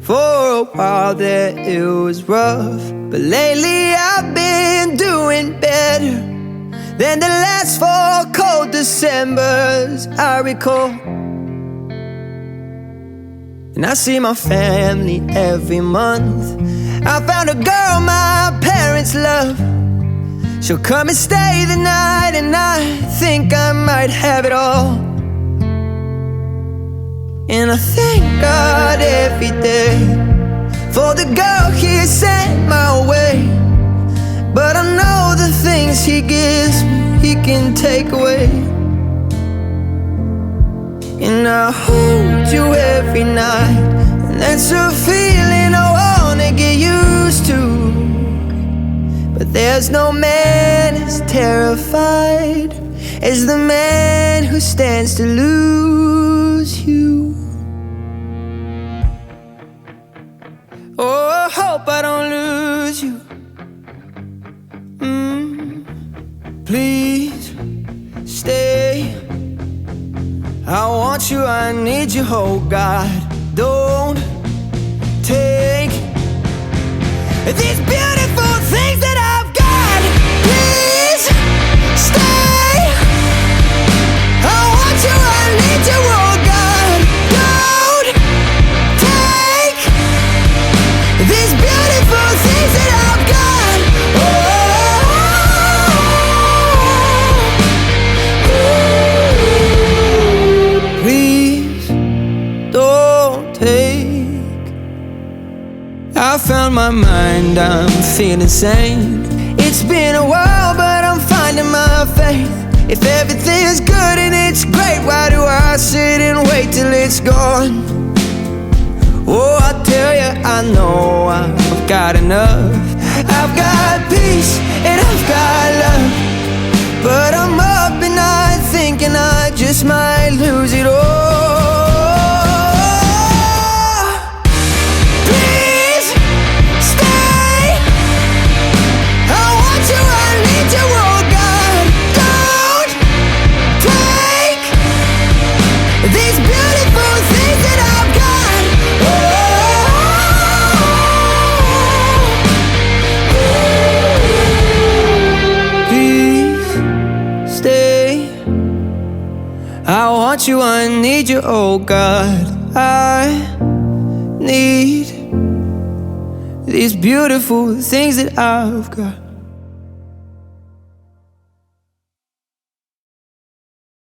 For a while there it was rough, but lately I've been doing better than the last 4 cold Decembers I recall. And I see my family every month. I found a girl my parents love. She'll come and stay the night, and I think I might have it all. And I thank God every day for the girl He sent my way. But I know the things He gives me, He can take away. And I hold you every night, and that's a feeling I wanna get used to. But there's no man as terrified as the man who stands to lose you. Oh, I hope I don't lose you. Please stay. I want you, I need you, oh God. Don't take these beautiful things that I've got. Please stay. I want you, I need you, oh God. Don't take these beautiful things that I've got. Please don't take. I found my mind, I'm feeling sane. It's been a while, but I'm finding my faith. If everything's good and it's great, why do I sit and wait till it's gone? Oh, I tell you, I know I've got enough. I've got peace and I've got love, but I'm up at night thinking I just might lose it all. Please stay. I want you, I need you, oh God. Don't take these beautiful things that I've got. Please stay. I want you, I need you, oh God. I need these beautiful things that I've got.